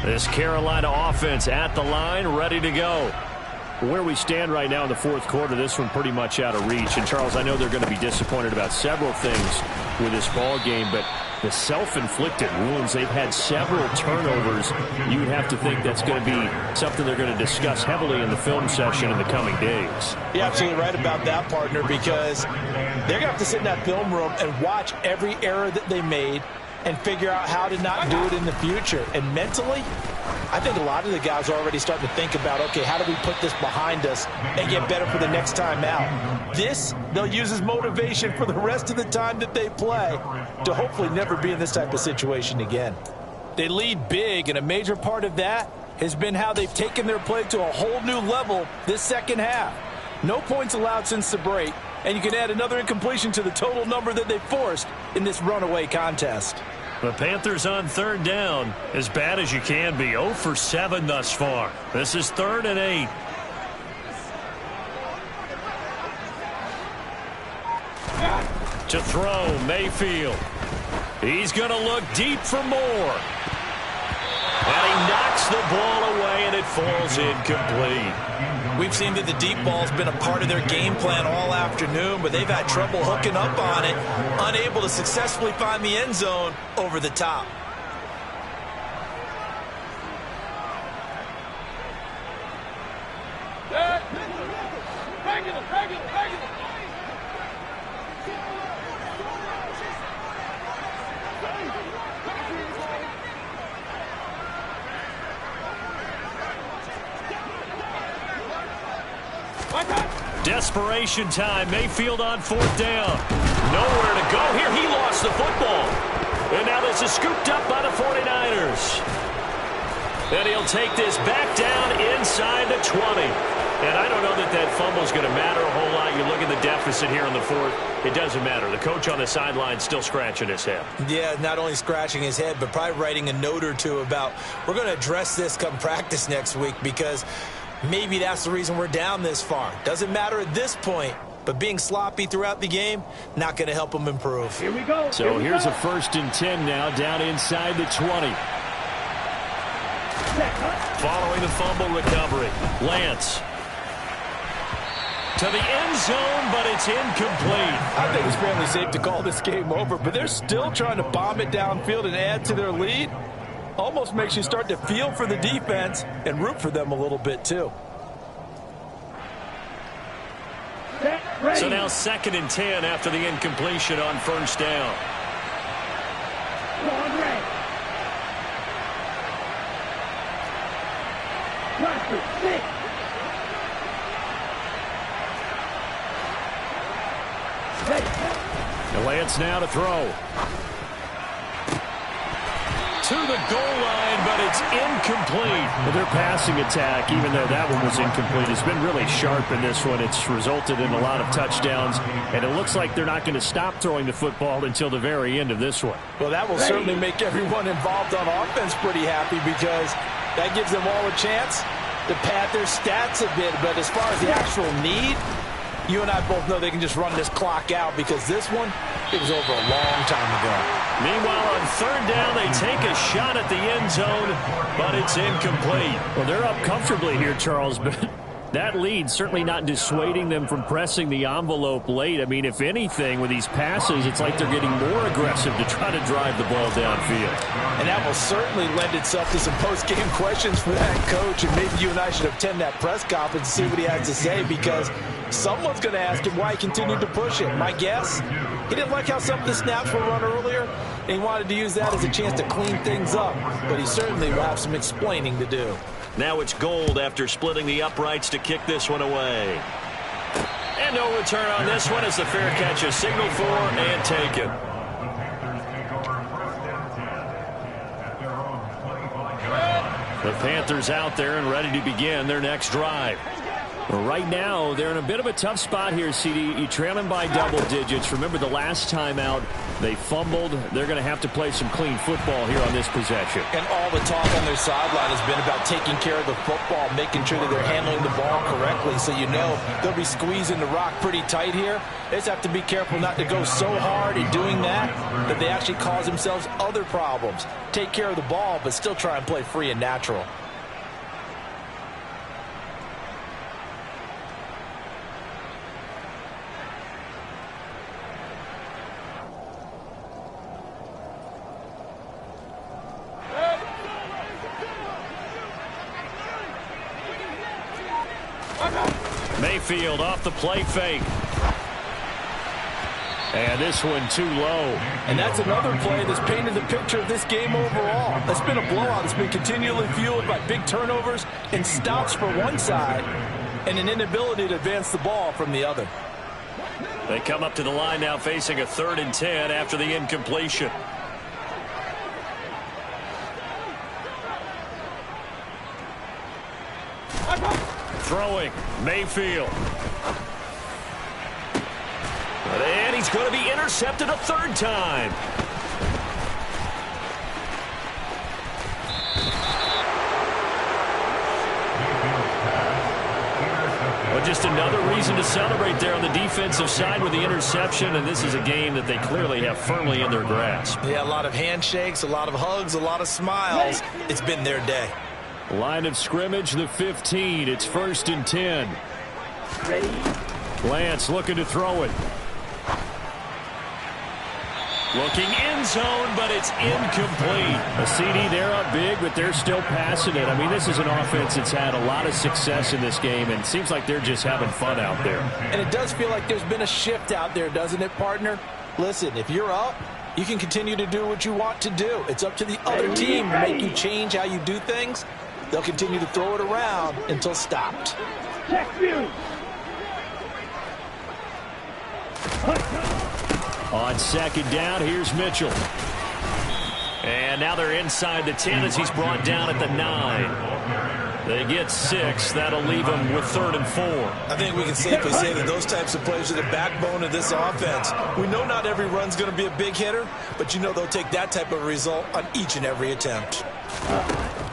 This Carolina offense at the line, ready to go. Where we stand right now in the 4th quarter, this one pretty much out of reach. And, Charles, I know they're going to be disappointed about several things with this ball game, but the self-inflicted wounds, they've had several turnovers. You would have to think that's going to be something they're going to discuss heavily in the film session in the coming days. You're absolutely right about that, partner, because they're going to have to sit in that film room and watch every error that they made and figure out how to not do it in the future. And mentally, I think a lot of the guys are already starting to think about, okay, how do we put this behind us and get better for the next time out? This, they'll use as motivation for the rest of the time that they play to hopefully never be in this type of situation again. They lead big, and a major part of that has been how they've taken their play to a whole new level this second half. No points allowed since the break, and you can add another incompletion to the total number that they forced in this runaway contest. The Panthers on 3rd down, as bad as you can be. 0 for 7 thus far. This is 3rd and 8. To throw, Mayfield. He's going to look deep for more. And he knocks the ball away, and it falls incomplete. We've seen that the deep ball's been a part of their game plan all afternoon, but they've had trouble hooking up on it, unable to successfully find the end zone over the top. Desperation time. Mayfield on 4th down. Nowhere to go here. He lost the football. And now this is scooped up by the 49ers. And he'll take this back down inside the 20. And I don't know that that fumble is going to matter a whole lot. You look at the deficit here in the 4th. It doesn't matter. The coach on the sideline still scratching his head. Yeah, not only scratching his head, but probably writing a note or two about, we're going to address this come practice next week, because maybe that's the reason we're down this far. Doesn't matter at this point, but being sloppy throughout the game, not going to help them improve. Here we go. So here's a 1st and 10 now, down inside the 20. Following the fumble recovery, Lance. To the end zone, but it's incomplete. I think it's fairly safe to call this game over, but they're still trying to bomb it downfield and add to their lead. Almost makes you start to feel for the defense and root for them a little bit, too. So now 2nd and 10 after the incompletion on 1st down. And Lance now to throw. To the goal line, but it's incomplete. Well, their passing attack, even though that one was incomplete, has been really sharp in this one. It's resulted in a lot of touchdowns, and it looks like they're not going to stop throwing the football until the very end of this one. Well, that will certainly make everyone involved on offense pretty happy, because that gives them all a chance to pad their stats a bit. But as far as the actual need, you and I both know they can just run this clock out, because this one, it was over a long time ago. Meanwhile, on 3rd down, they take a shot at the end zone, but it's incomplete. Well, they're up comfortably here, Charles, but That lead certainly not dissuading them from pressing the envelope late. I mean, if anything, with these passes, it's like they're getting more aggressive to try to drive the ball downfield. And that will certainly lend itself to some post-game questions for that coach. And maybe you and I should attend that press conference and see what he has to say, because someone's going to ask him why he continued to push it. My guess, he didn't like how some of the snaps were run earlier, and he wanted to use that as a chance to clean things up. But he certainly will have some explaining to do. Now it's Gold after splitting the uprights to kick this one away. And no return on this one as the fair catch is signaled for and taken. The Panthers out there and ready to begin their next drive. Right now, they're in a bit of a tough spot here, CD. You trail them by double digits. Remember the last time out, they fumbled. They're going to have to play some clean football here on this possession. And all the talk on their sideline has been about taking care of the football, making sure that they're handling the ball correctly. So you know they'll be squeezing the rock pretty tight here. They just have to be careful not to go so hard in doing that they actually cause themselves other problems. Take care of the ball, but still try and play free and natural. Mayfield off the play fake. And this one too low. And that's another play that's painted the picture of this game overall. It's been a blowout. It's been continually fueled by big turnovers and stops for one side and an inability to advance the ball from the other. They come up to the line now facing a 3rd and 10 after the incompletion. Throwing, Mayfield. And he's going to be intercepted a 3rd time. Well, just another reason to celebrate there on the defensive side with the interception, and this is a game that they clearly have firmly in their grasp. Yeah, a lot of handshakes, a lot of hugs, a lot of smiles. It's been their day. Line of scrimmage, the 15. It's 1st and 10. Lance looking to throw it. Looking end zone, but it's incomplete. A CD, they're up big, but they're still passing it. I mean, this is an offense that's had a lot of success in this game, and it seems like they're just having fun out there. And it does feel like there's been a shift out there, doesn't it, partner? Listen, if you're up, you can continue to do what you want to do. It's up to the other team to make you change how you do things. They'll continue to throw it around until stopped. On 2nd down, here's Mitchell. And now they're inside the 10 as he's brought down at the 9. They get 6. That'll leave them with 3rd and 4. I think we can safely say that those types of plays are the backbone of this offense. We know not every run's going to be a big hitter, but you know they'll take that type of result on each and every attempt.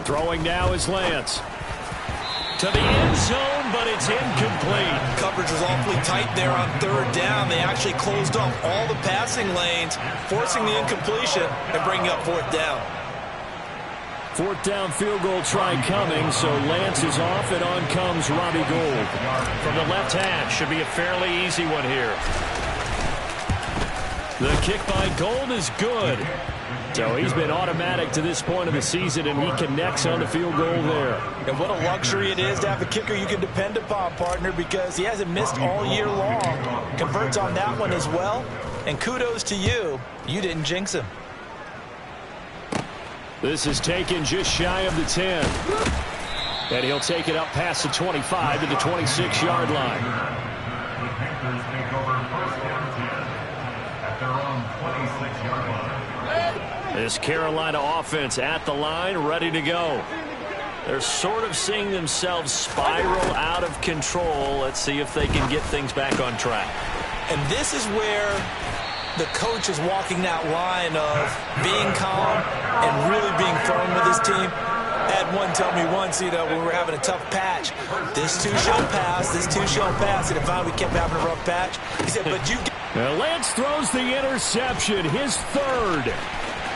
Throwing now is Lance. To the end zone, but it's incomplete. Coverage was awfully tight there on 3rd down. They actually closed off all the passing lanes, forcing the incompletion and bringing up 4th down. 4th down field goal try coming, so Lance is off, and on comes Robbie Gould. From the left hash, should be a fairly easy one here. The kick by Gould is good. So he's been automatic to this point of the season, and he connects on the field goal there. And what a luxury it is to have a kicker you can depend upon, partner, because he hasn't missed all year long. Converts on that one as well. And kudos to you. You didn't jinx him. This is taken just shy of the 10. And he'll take it up past the 25 to the 26-yard line. The Panthers take over 1st and 10 at their own 26-yard line. This Carolina offense at the line, ready to go. They're sort of seeing themselves spiral out of control. Let's see if they can get things back on track. And this is where the coach is walking that line of being calm and really being firm with his team. I had one tell me once, when we were having a tough patch, this too shall pass, this too shall pass. And finally we kept having a rough patch. He said, but you... Lance throws the interception, his 3rd.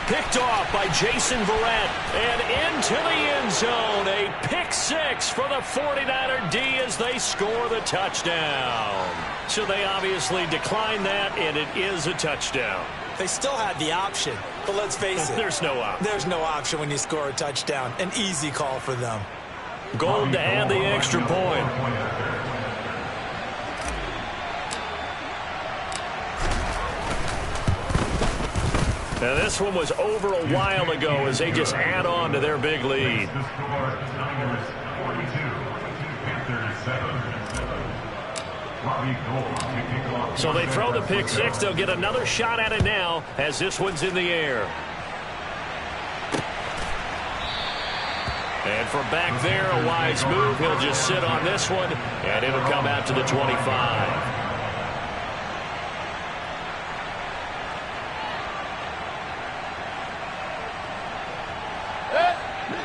Picked off by Jason Verrett and into to the end zone. A pick six for the 49er D as they score the touchdown. So they obviously declined that, and it is a touchdown. They still had the option, but let's face it. There's no option. There's no option when you score a touchdown. An easy call for them. Gold to add the extra point. Now this one was over a while ago as they just add on to their big lead. So they throw the pick six. They'll get another shot at it now as this one's in the air. And from back there, a wise move. He'll just sit on this one, and it'll come out to the 25.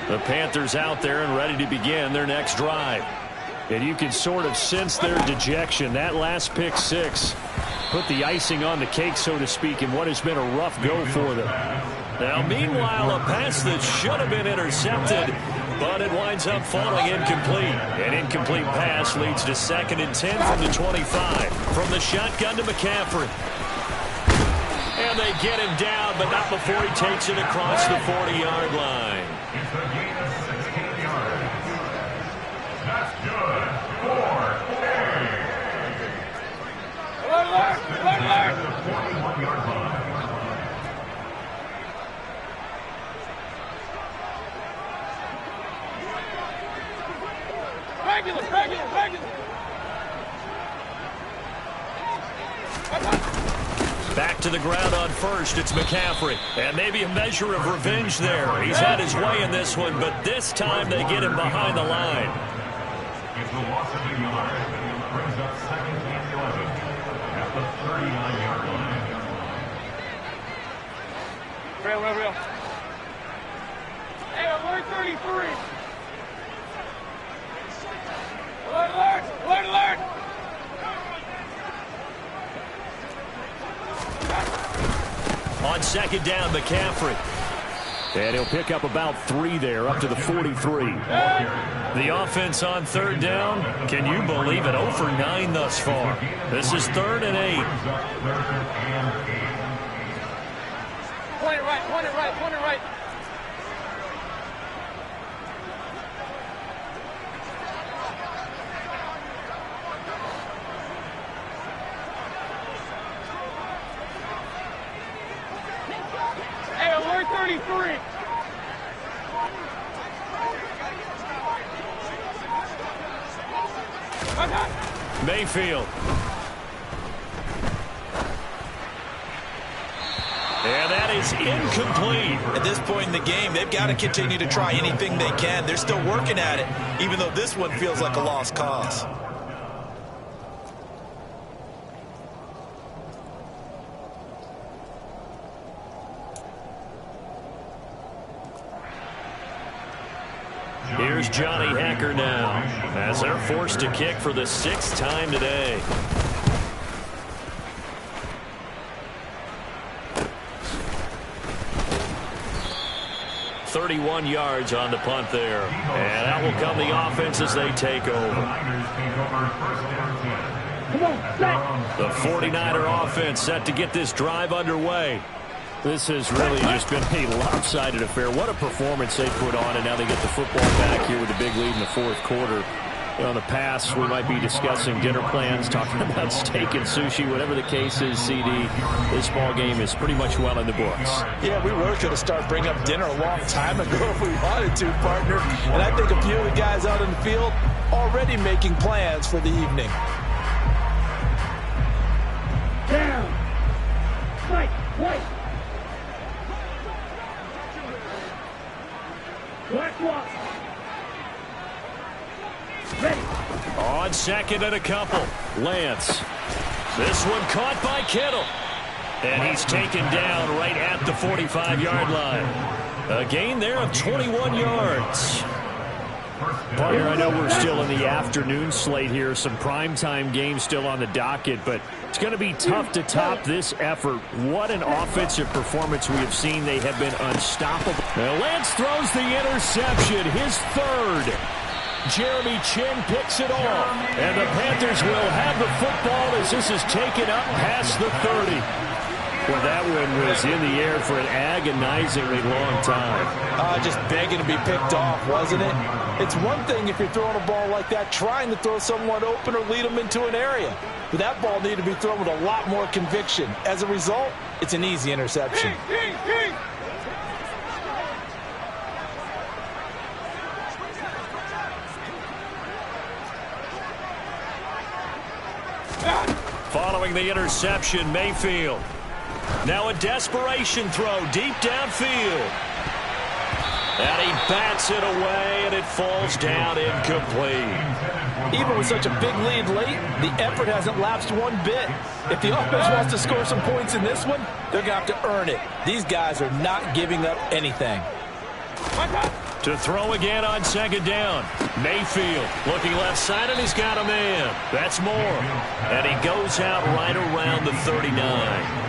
The Panthers out there and ready to begin their next drive. And you can sort of sense their dejection. That last pick six put the icing on the cake, so to speak, in what has been a rough go for them. Now, meanwhile, a pass that should have been intercepted, but it winds up falling incomplete. An incomplete pass leads to 2nd and 10 from the 25. From the shotgun to McCaffrey. And they get him down, but not before he takes it across the 40-yard line. It's a gain of 16 yards. That's good. 4-4. Alert! At the 41-yard line. Regular. Back to the ground on first. It's McCaffrey. And maybe a measure of revenge there. He's had his way in this one, but this time they get him behind the line. It's a loss of a yard. Brings up 2nd and 11 at the 39-yard line. Real. Hey, alert 33. Alert! On 2nd down, McCaffrey. And he'll pick up about 3 there, up to the 43. The offense on 3rd down, can you believe it? 0 for 9 thus far. This is 3rd and 8. Point it right. Hey, alert 33. Mayfield. And that is incomplete. At this point in the game, they've got to continue to try anything they can. They're still working at it, even though this one feels like a lost cause. Here's Johnny Hacker now, as they're forced to kick for the 6th time today. .31 yards on the punt there. And out will come the offense as they take over. The 49er offense set to get this drive underway. This has really just been a lopsided affair. What a performance they put on, and now they get the football back here with a big lead in the 4th quarter. You know, in the past, we might be discussing dinner plans, talking about steak and sushi, whatever the case is, CD. This ball game is pretty much well in the books. Yeah, we really could have started bringing up dinner a long time ago if we wanted to, partner. And I think a few of the guys out in the field already making plans for the evening. Down. White. Black walk. Ready. On 2nd and a couple. Lance. This one caught by Kittle. And he's taken down right at the 45-yard line. A gain there of 21 yards. Partner, I know we're still in the afternoon slate here. Some primetime games still on the docket, but It's going to be tough to top this effort. What an offensive performance we have seen. They have been unstoppable. Now Lance throws the interception, his third. Jeremy Chin picks it off. And the Panthers will have the football as this is taken up past the 30. Well, that one was in the air for an agonizingly long time. Just begging to be picked off, wasn't it? It's one thing if you're throwing a ball like that, trying to throw someone open or lead them into an area. But that ball needed to be thrown with a lot more conviction. As a result, it's an easy interception. Following the interception, Mayfield. Now a desperation throw deep downfield. And he bats it away, and it falls down incomplete. Even with such a big lead late, the effort hasn't lapsed one bit. If the offense wants to score some points in this one, they're going to have to earn it. These guys are not giving up anything. To throw again on second down. Mayfield looking left side, and he's got a man. That's Moore. And he goes out right around the 39.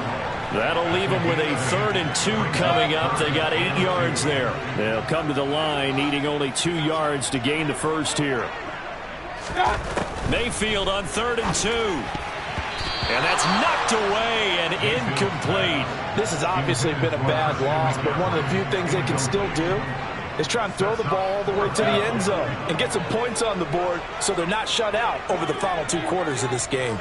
That'll leave them with a 3rd and 2 coming up. They got 8 yards there. They'll come to the line, needing only 2 yards to gain the first here. Mayfield on 3rd and 2. And that's knocked away and incomplete. This has obviously been a bad loss, but one of the few things they can still do is try and throw the ball all the way to the end zone and get some points on the board so they're not shut out over the final 2 quarters of this game.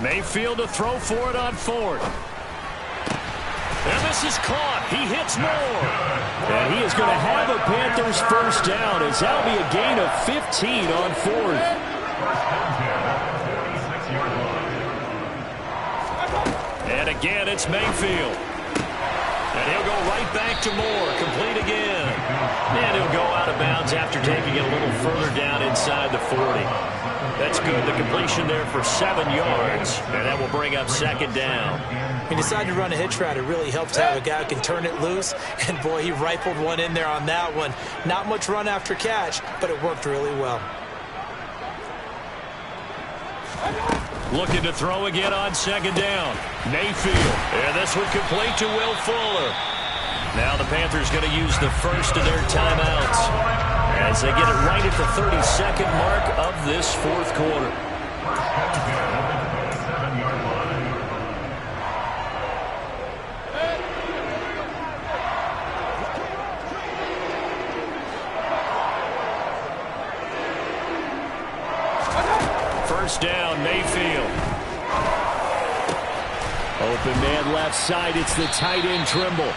Mayfield to throw for it on 4th. And this is caught. He hits Moore. And he is going to have a Panthers first down as that'll be a gain of 15 on 4th. And again, it's Mayfield. And he'll go right back to Moore. Complete again. And he'll go out of bounds after taking it a little further down inside the 40. That's good. The completion there for 7 yards. And that will bring up second down. He decided to run a hitch route. It really helps to have a guy who can turn it loose. And, boy, he rifled one in there on that one. Not much run after catch, but it worked really well. Looking to throw again on second down. Mayfield. And this one complete to Will Fuller. Now the Panthers going to use the first of their timeouts as they get it right at the 32nd mark of this 4th quarter. First down, Mayfield. Open man left side. It's the tight end Trimble.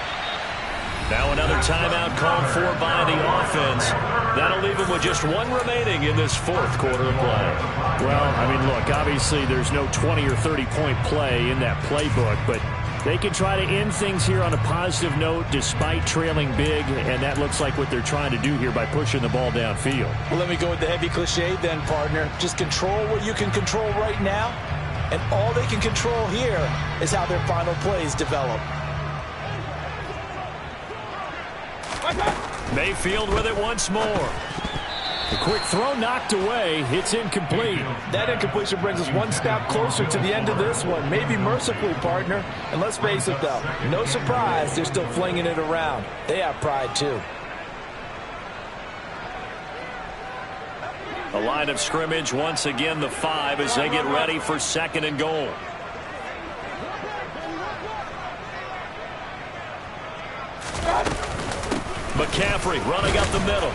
Now another timeout called for by the offense. That'll leave them with just 1 remaining in this 4th quarter of play. Well, I mean, look, obviously there's no 20 or 30-point play in that playbook, but they can try to end things here on a positive note despite trailing big, and that looks like what they're trying to do here by pushing the ball downfield. Well, let me go with the heavy cliche then, partner. Just control what you can control right now, and all they can control here is how their final plays develop. Mayfield with it once more. The quick throw knocked away. It's incomplete. That incompletion brings us 1 step closer to the end of this one. Maybe mercifully, partner. And let's face it, though, no surprise they're still flinging it around. They have pride, too. The line of scrimmage, once again, the 5 as they get ready for 2nd and goal. McCaffrey running up the middle.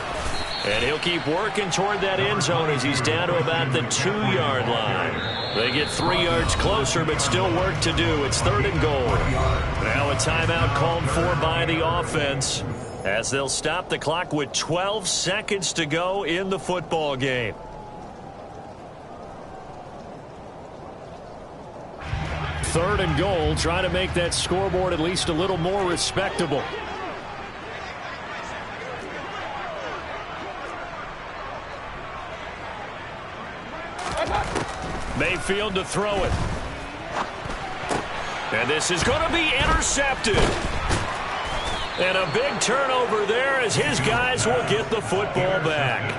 And he'll keep working toward that end zone as he's down to about the 2-yard line. They get 3 yards closer, but still work to do. It's 3rd and goal. Now a timeout called for by the offense as they'll stop the clock with 12 seconds to go in the football game. Third and goal, trying to make that scoreboard at least a little more respectable. Mayfield to throw it. And this is going to be intercepted. And a big turnover there as his guys will get the football back.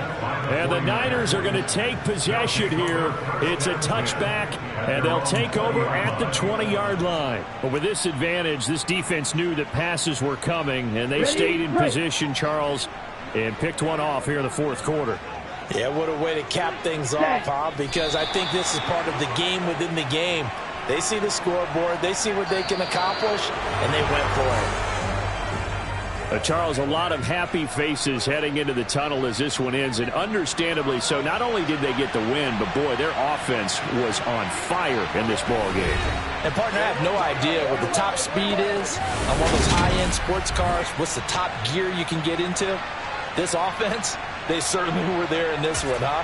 And the Niners are going to take possession here. It's a touchback, and they'll take over at the 20-yard line. But with this advantage, this defense knew that passes were coming, and they stayed in position, Charles, and picked one off here in the fourth quarter. Yeah, what a way to cap things off, huh? Because I think this is part of the game within the game. They see the scoreboard, they see what they can accomplish, and they went for it. Charles, a lot of happy faces heading into the tunnel as this one ends, and understandably so. Not only did they get the win, but, boy, their offense was on fire in this ball game. And, partner, I have no idea what the top speed is on one of those high-end sports cars. What's the top gear you can get into? This offense, they certainly were there in this one, huh?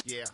Yeah.